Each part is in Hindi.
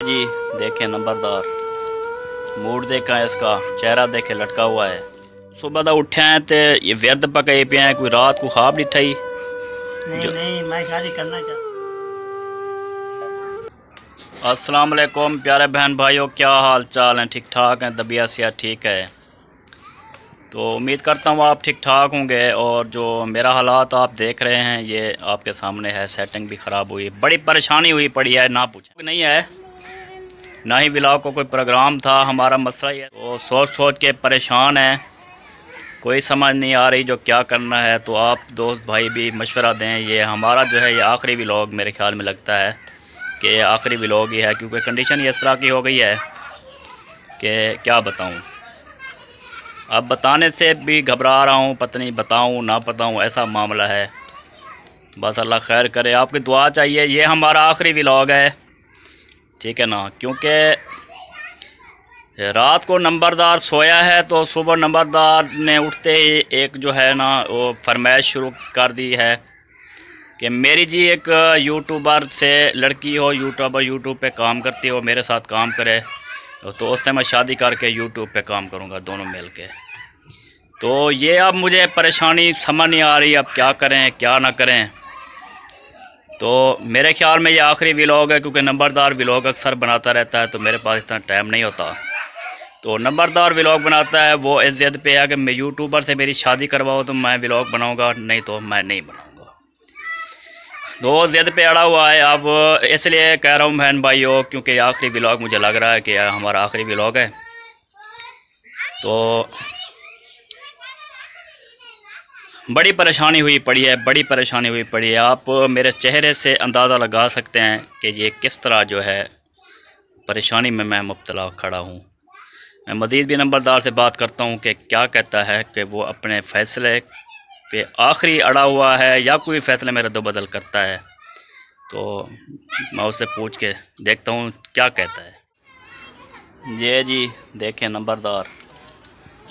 जी देखे नंबरदार मूड देखा इसका चेहरा देखे लटका हुआ है। सुबह दा उठे हैं तो ये व्यर्थ पकाए पे हैं। कोई रात को ख्वाब नहीं ठाई। नहीं मैं शादी करना चाहता। अस्सलाम वालेकुम प्यारे बहन भाइयों, क्या हाल चाल हैं? ठीक ठाक हैं? तबीयत सेहत ठीक है? तो उम्मीद करता हूँ आप ठीक ठाक होंगे। और जो मेरा हालात आप देख रहे हैं ये आपके सामने है। सेटिंग भी ख़राब हुई, बड़ी परेशानी हुई पड़ी है, ना पूछें। नहीं है ना ही व्लॉग को कोई प्रोग्राम था। हमारा मसला ही है तो सोच सोच के परेशान है, कोई समझ नहीं आ रही जो क्या करना है। तो आप दोस्त भाई भी मशवरा दें। ये हमारा जो है ये आखिरी व्लॉग मेरे ख्याल में लगता है कि आखिरी व्लॉग ही है, क्योंकि कंडीशन इस तरह की हो गई है कि क्या बताऊं। अब बताने से भी घबरा रहा हूं, पता नहीं बताऊं ना बताऊं, ऐसा मामला है। बस अल्लाह खैर करे, आपकी दुआ चाहिए। ये हमारा आखिरी व्लॉग है, ठीक है ना, क्योंकि रात को नंबरदार सोया है तो सुबह नंबरदार ने उठते ही एक जो है ना वो फरमाइश शुरू कर दी है कि मेरी जी एक यूट्यूबर से लड़की हो, यूट्यूब पे काम करती हो, मेरे साथ काम करे तो उससे मैं शादी करके यूट्यूब पे काम करूँगा, दोनों मिल के। तो ये अब मुझे परेशानी समझ नहीं आ रही, अब क्या करें क्या ना करें। तो मेरे ख्याल में ये आखिरी व्लॉग है, क्योंकि नंबरदार व्लॉग अक्सर बनाता रहता है तो मेरे पास इतना टाइम नहीं होता। तो नंबरदार व्लॉग बनाता है, वो इस ज़िद पे है कि मैं यूट्यूबर से मेरी शादी करवाओ तो मैं व्लॉग बनाऊंगा, नहीं तो मैं नहीं बनाऊंगा। तो ज़िद पे अड़ा हुआ है। अब इसलिए कह रहा हूँ बहन भाइयों, क्योंकि आखिरी व्लॉग मुझे लग रहा है कि हमारा आखिरी व्लॉग है। तो बड़ी परेशानी हुई पड़ी है, बड़ी परेशानी हुई पड़ी है। आप मेरे चेहरे से अंदाज़ा लगा सकते हैं कि ये किस तरह जो है परेशानी में मैं मुब्तला खड़ा हूँ। मैं मज़ीद भी नंबरदार से बात करता हूँ कि क्या कहता है कि वो अपने फ़ैसले पे आखिरी अड़ा हुआ है या कोई फ़ैसले में रद्द-बदल करता है। तो मैं उससे पूछ के देखता हूँ क्या कहता है। ये जी देखें नंबरदार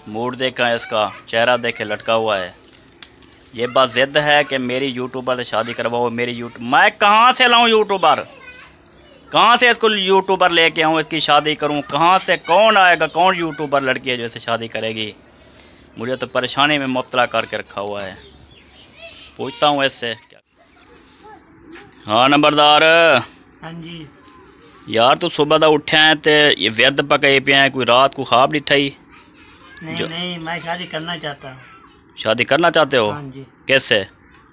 मूड देखा इसका चेहरा देखे लटका हुआ है। ये बात ज़िद है कि मेरी यूट्यूबर से शादी करवाओ। मैं कहाँ से लाऊं यूट्यूबर? कहाँ से इसको यूट्यूबर लेके आऊँ, इसकी शादी करूँ कहाँ से? कौन आएगा? कौन यूट्यूबर लड़की है जो इससे शादी करेगी? मुझे तो परेशानी में मुब्तला करके रखा हुआ है। पूछता हूँ इससे। हाँ नंबरदार। हाँ जी। यार तू सुबह दा उठे हैं तो ये व्यर्थ पकाए पे हैं। कोई रात को ख्वाब नहीं ठाई? नहीं मैं शादी करना चाहता हूँ। शादी करना चाहते हो? हाँ जी। कैसे?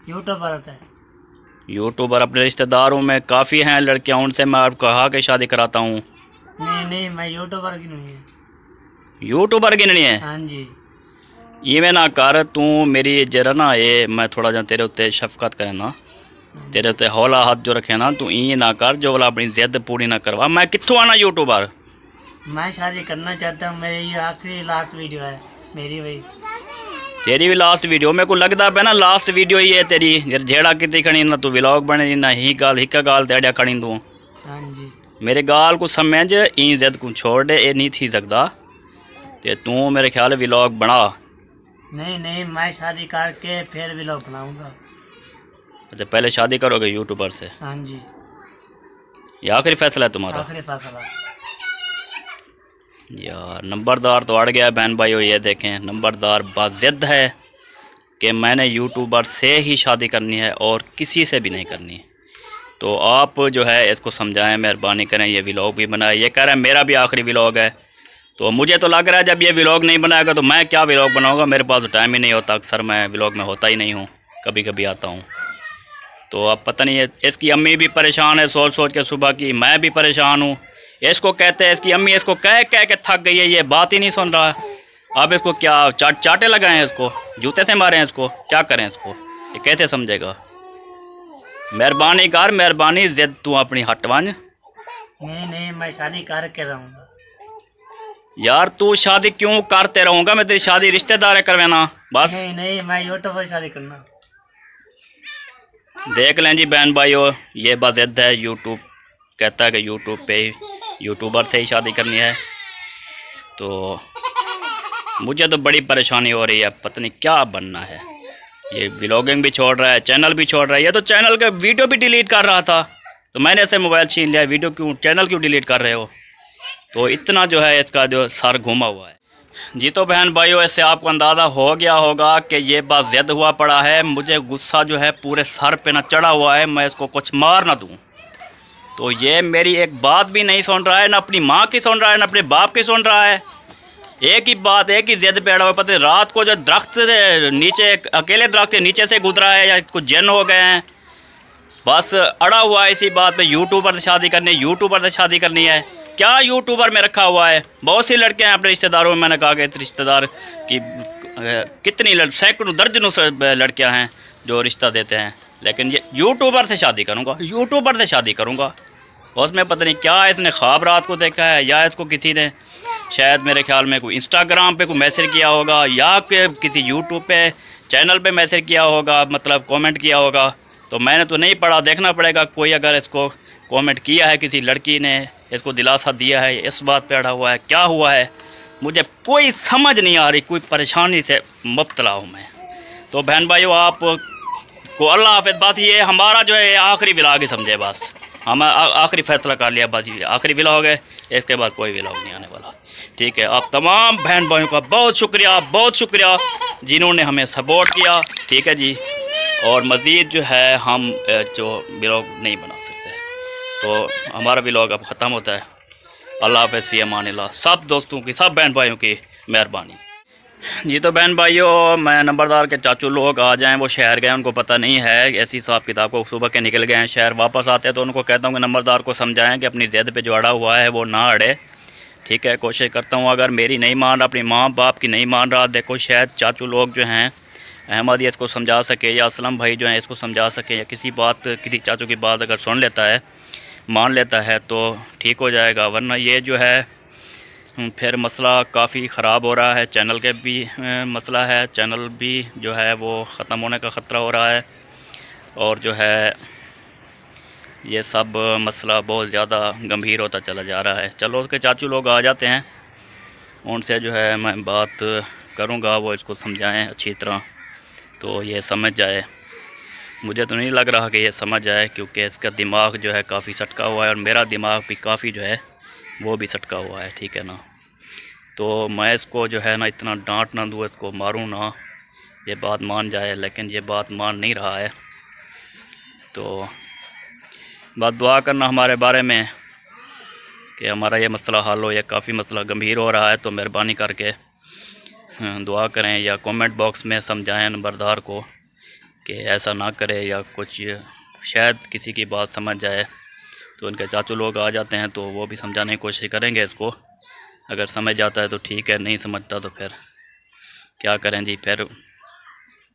यूट्यूबर होता है। यूट्यूबर अपने रिश्तेदारों में काफ़ी हैं लड़कियां, उनसे मैं आपको कहा कि शादी कराता हूँ। नहीं मैं यूट्यूबर की नहीं है। यूट्यूबर की नहीं है? हाँ जी। ये मैं ना कर, तू मेरी जरा ना ये मैं थोड़ा जा तेरे उत्ते शफकत करे ना, तेरे उत्ते हौला हाथ जो रखे ना, तू ये ना कर जो वाला अपनी जिद पूरी ना करवा। मैं कित्थों आना यूट्यूबर? मैं शादी करना चाहता हूँ। मेरी ये आखिरी लास्ट वीडियो है मेरी। वही तेरी भी लास्ट वीडियो मेरे को लगता है ना, लास्ट वीडियो ही है तेरी। जेड़ा कितनी खड़ी ना तू व्लॉग बने ना ही गाल हिक्का गाल तेड़ा खड़ी तू। हाँ जी। मेरे गाल को समझ ई जिद को छोड़ दे, ये नहीं थी सकता। ते तू मेरे ख्याल व्लॉग बना। नहीं मैं शादी करके फिर व्लॉग बनाऊंगा। अच्छा पहले शादी करोगे यूट्यूबर से? हाँ जी। ये आखिरी फैसला है तुम्हारा? आखिरी फैसला। यार नंबरदार तो अड़ गया बहन भाइयों। ये देखें नंबरदार बाज़िद है कि मैंने यूट्यूबर से ही शादी करनी है और किसी से भी नहीं करनी है। तो आप जो है इसको समझाएं, मेहरबानी करें। ये व्लॉग भी बनाए, ये कह रहा है मेरा भी आखिरी व्लॉग है। तो मुझे तो लग रहा है जब ये व्लॉग नहीं बनाएगा तो मैं क्या व्लॉग बनाऊँगा? मेरे पास तो टाइम ही नहीं होता, अक्सर मैं व्लॉग में होता ही नहीं हूँ, कभी कभी आता हूँ। तो अब पता नहीं है, इसकी अम्मी भी परेशान है सोच सोच के सुबह की, मैं भी परेशान हूँ। इसको कहते हैं इसकी अम्मी इसको कह कह के थक गई है, ये बात ही नहीं सुन रहा। अब इसको क्या चाटे लगाएं, इसको जूते से मारें, इसको क्या करें? इसको ये कैसे समझेगा? मेहरबानी कर, मेहरबानी जिद तू अपनी हटवान। नहीं मैं शादी करके रहूँगा। यार तू शादी क्यों करते रहूँगा? मैं तेरी शादी रिश्तेदार करवाना बस। नहीं मैं यूट्यूब पर शादी करना। देख लें जी बहन भाइयों, ये बात जिद है। यूट्यूब कहता है कि यूट्यूब पे यूट्यूबर से ही शादी करनी है। तो मुझे तो बड़ी परेशानी हो रही है, पता नहीं क्या बनना है। ये व्लॉगिंग भी छोड़ रहा है, चैनल भी छोड़ रहा है। ये तो चैनल का वीडियो भी डिलीट कर रहा था। तो मैंने ऐसे मोबाइल छीन लिया, वीडियो क्यों, चैनल क्यों डिलीट कर रहे हो? तो इतना जो है इसका जो सर घुमा हुआ है जी। तो बहन भाइयों, ऐसे आपको अंदाज़ा हो गया होगा कि ये बात ज़िद हुआ पड़ा है। मुझे गुस्सा जो है पूरे सर पे ना चढ़ा हुआ है, मैं इसको कुछ मार ना दूँ। तो ये मेरी एक बात भी नहीं सुन रहा है, ना अपनी माँ की सुन रहा है, ना अपने बाप की सुन रहा है। एक ही बात, एक ही ज़िद पे अड़ा हुआ। पता है रात को जो दरख्त से नीचे, अकेले दरख्त के नीचे से गुजरा है या कुछ जन हो गए हैं, बस अड़ा हुआ है इसी बात पे। यूट्यूबर से शादी करनी है, यूट्यूबर से शादी करनी है। क्या यूट्यूबर में रखा हुआ है? बहुत सी लड़कियां हैं अपने रिश्तेदारों में, मैंने कहा कि रिश्तेदार की कितनी सैकड़ों दर्जनों लड़कियां हैं जो रिश्ता देते हैं, लेकिन ये यूट्यूबर से शादी करूँगा, यूट्यूबर से शादी करूँगा। उसमें पता नहीं क्या इसने ख्वाब रात को देखा है, या इसको किसी ने शायद मेरे ख्याल में कोई इंस्टाग्राम पे कोई मैसेज किया होगा, या किसी यूट्यूब पे चैनल पे मैसेज किया होगा, मतलब कमेंट किया होगा। तो मैंने तो नहीं पढ़ा, देखना पड़ेगा। कोई अगर इसको कमेंट किया है, किसी लड़की ने इसको दिलासा दिया है, इस बात पे अड़ा हुआ है, क्या हुआ है मुझे कोई समझ नहीं आ रही। कोई परेशानी से मुब्तला हूँ मैं। तो बहन भाइयों, आप को अल्लाह हाफ़िज़। बात ये हमारा जो है आखिरी व्लॉग ही समझे, बस हम आखिरी फैसला कर लिया, बस आखिरी व्लॉग है, इसके बाद कोई व्लॉग नहीं आने वाला। ठीक है, आप तमाम बहन भाइयों का बहुत शुक्रिया, बहुत शुक्रिया जिन्होंने हमें सपोर्ट किया। ठीक है जी, और मज़ीद जो है हम जो व्लॉग नहीं बना सकते, तो हमारा व्लॉग अब ख़त्म होता है। अल्लाह हाफ़िज़, फ़ी अमानिल्लाह। सब दोस्तों की, सब बहन भाइयों की मेहरबानी जी। तो बहन भाइयों, मैं नंबरदार के चाचू लोग आ जाएं, वो शहर गए, उनको पता नहीं है ऐसी हिसाब किताब को, सुबह के निकल गए हैं शहर। वापस आते हैं तो उनको कहता हूँ कि नंबरदार को समझाएं कि अपनी ज़िद पे जो अड़ा हुआ है वो ना अड़े। ठीक है, कोशिश करता हूँ, अगर मेरी नहीं मान रहा, अपनी माँ बाप की नहीं मान रहा, देखो शायद चाचू लोग जो हैं अहमद इसको समझा सके, या असलम भाई जो हैं इसको समझा सके, या किसी चाचू की बात अगर सुन लेता है, मान लेता है तो ठीक हो जाएगा। वरना ये जो है फिर मसला काफ़ी ख़राब हो रहा है। चैनल के भी मसला है, चैनल भी जो है वो ख़त्म होने का ख़तरा हो रहा है, और जो है ये सब मसला बहुत ज़्यादा गंभीर होता चला जा रहा है। चलो उसके चाचू लोग आ जाते हैं, उनसे जो है मैं बात करूँगा, वो इसको समझाएं अच्छी तरह तो ये समझ जाए। मुझे तो नहीं लग रहा कि ये समझ जाए, क्योंकि इसका दिमाग जो है काफ़ी सटका हुआ है, और मेरा दिमाग भी काफ़ी जो है वो भी सटका हुआ है। ठीक है ना, तो मैं इसको जो है ना इतना डांट ना दूँ, इसको मारूँ ना, ये बात मान जाए, लेकिन ये बात मान नहीं रहा है। तो बात दुआ करना हमारे बारे में कि हमारा ये मसला हल हो। ये काफ़ी मसला गंभीर हो रहा है, तो मेहरबानी करके दुआ करें, या कमेंट बॉक्स में समझाएं नंबरदार को कि ऐसा ना करे, या कुछ शायद किसी की बात समझ जाए। तो उनके चाचू लोग आ जाते हैं तो वो भी समझाने की कोशिश करेंगे इसको। अगर समझ जाता है तो ठीक है, नहीं समझता तो फिर क्या करें जी, फिर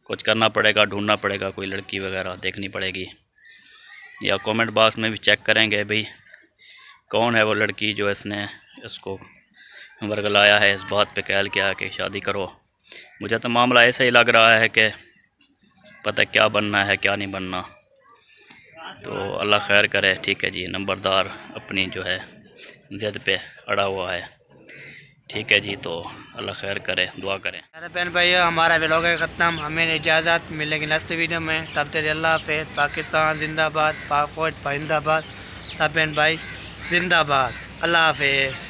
कुछ करना पड़ेगा, ढूंढना पड़ेगा, कोई लड़की वगैरह देखनी पड़ेगी, या कमेंट बॉक्स में भी चेक करेंगे भाई कौन है वो लड़की जो इसने इसको वर्गलाया है, इस बात पे कहल किया कि शादी करो। मुझे तो मामला ऐसा ही लग रहा है कि पता क्या बनना है क्या नहीं बनना। तो अल्लाह खैर करे। ठीक है जी, नंबरदार अपनी जो है ज़िद पे अड़ा हुआ है। ठीक है जी, तो अल्लाह खैर करे, दुआ करें। बहन भाइयों, हमारा व्लॉग है ख़त्म, हमें इजाज़त, मिलेगी नेक्स्ट वीडियो में। तब तक अल्लाह हाफ़िज़। पाकिस्तान जिंदाबाद, पाक फौज जिंदाबाद, सब बहन भाई जिंदाबाद। अल्लाह हाफ़िज़।